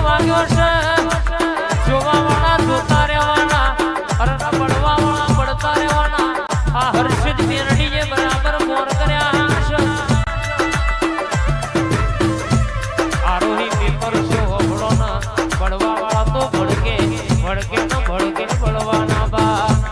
વાગ્યો છે જોવા વાળા જોતા રહેવાના અરના પડવા વાળા પડતા રહેવાના આ હર્ષિત મેરડી જે બરાબર મોર કર્યા છે આરોહી પેપર શો હબળો ના પડવા વાળા તો ભડકે ભડકે ન ભડકે પડવાના બા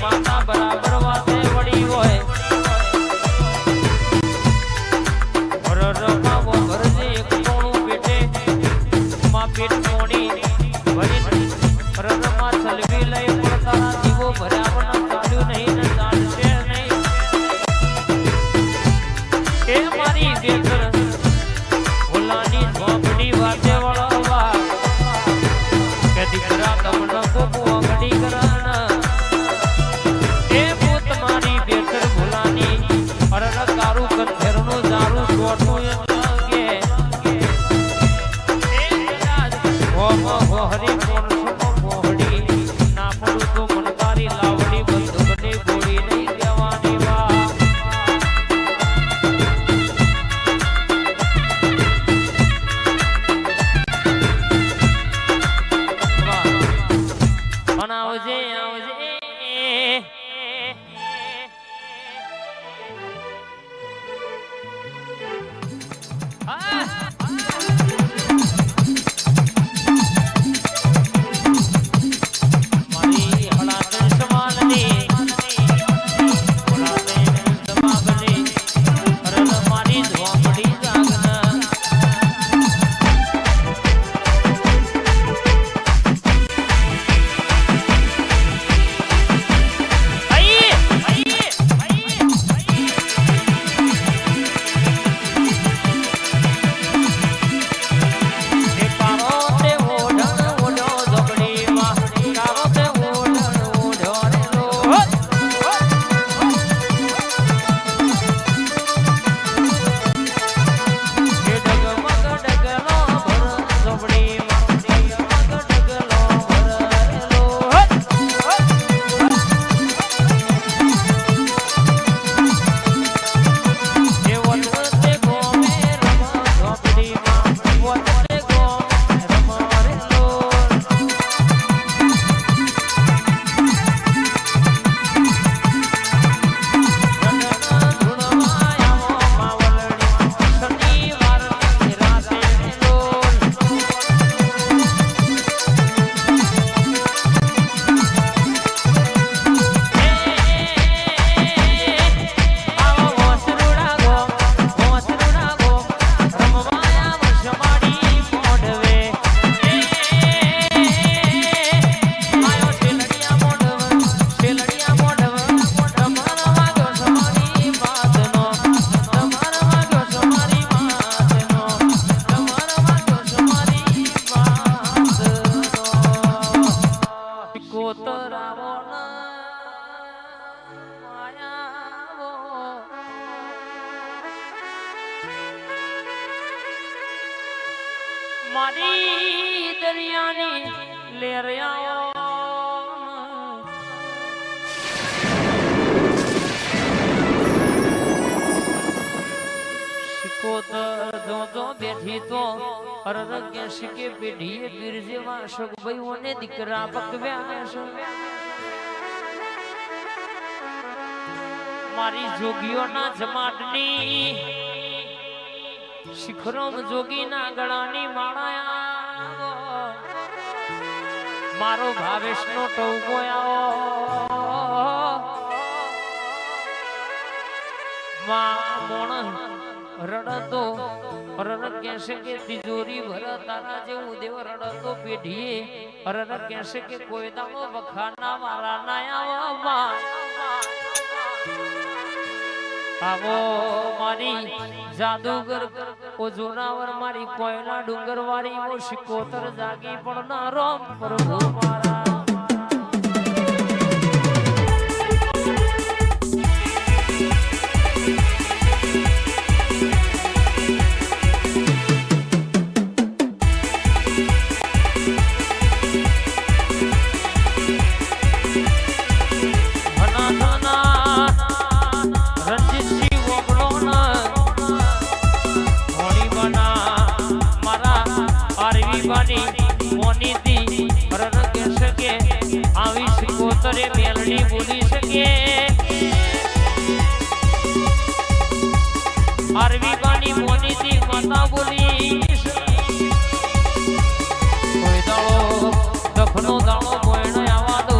માતા બરાબર વાતે વડી હોય રરમાં ભરજે એક ટોણું પેટે માં પેટ મોડી ભરી રરમાં ચલવી લઈ પણ તારા દીવો ભર્યા પણ ચાલ્યું નહીં ને ચાલશે નહીં એ મારી બેકર ભોલાની ઝોપડી વાતે વળવા કે દીકરા તમને કોકો અગડી કરાના મારી દરિયાની લેરિયાઓ શિકોતર જો બેઠી તો અરરગ્ય શિકે પેઢીએ પીર જેવા સગભાઈઓને દીકરા પકવ્યા છે મારી જોગીઓના જમાટની શિખરોમ જોગીના ગળાની માળાયા મારો ભાવેશનો ટોકો આવો માં મોણ રડતો રડ કહેશે કે તિજોરી ભર તારા જેવું દેવ રડતો પેઢીએ રડ કહેશે કે કોઈ દામો વખાના વાળા ના આવા આવો મારી જાદુગર ઓ જોનાવર મારી કોયલા ડુંગર વાળી ઓ શિકોતર જાગી પડનારો પ્રભુ મારા મેલડી બોલી શકે અરવી બાની મોની થી માતા બોલી કોઈ દાડો દફનો દાડો મોયણો આવા દો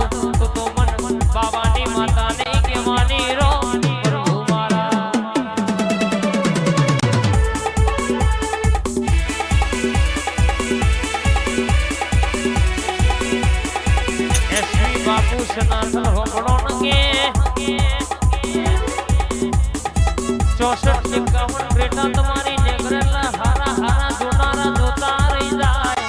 તો મન બાબાની માતા ને કહેવાની રો પ્રભુ મારા એસવી બાપુ સનાતન હોબળો કે 64 51 બેટા તમારી નેગરેલા હારા હારા જોનારા જોતા રહી જાય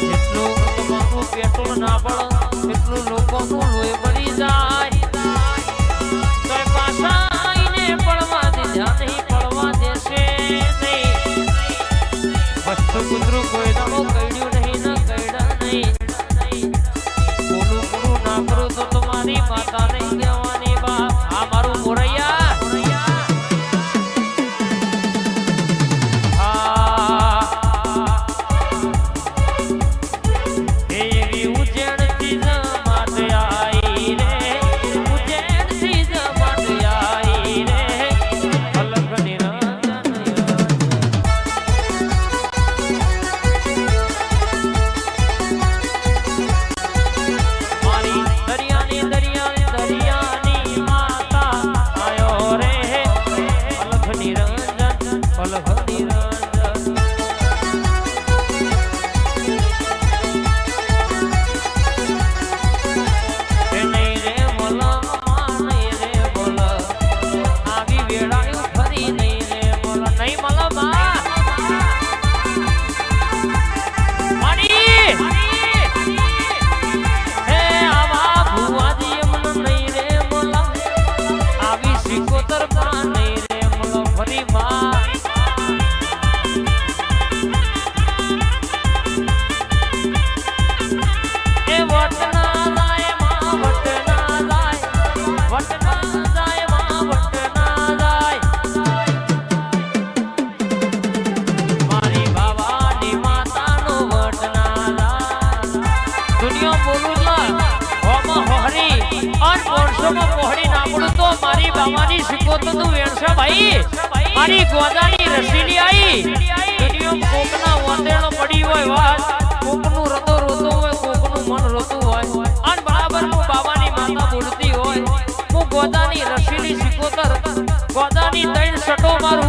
એટલું તમારું પેટ્રોલ ના પડ એટલું લોકોનું લોહી બળી જાય તો પાછા આઈને પડવા દીધા નહીં પડવા દેશે નહીં વસ્તુ કુતરું કોઈ દાડો કઈડ્યું નહીં ને કઈડા નહીં બોલું પૂરું ના કરું તો તમારી માતા નહીં કહેવાની બા આ મારું મોરૈયા મારી બાવાની શિકોતો તું વેણસા ભાઈ મારી ગોદાની રસીલી આઈ દુનિયો કોકના વાંદેણો પડી હોય વાત કોકનું રતો રોતો હોય કોકનું મન રોતું હોય અને બરાબર હું બાવાની માતા બોલતી હોય હું ગોદાની રસીલી શિકોતર ગોદાની તૈણ સટો મારું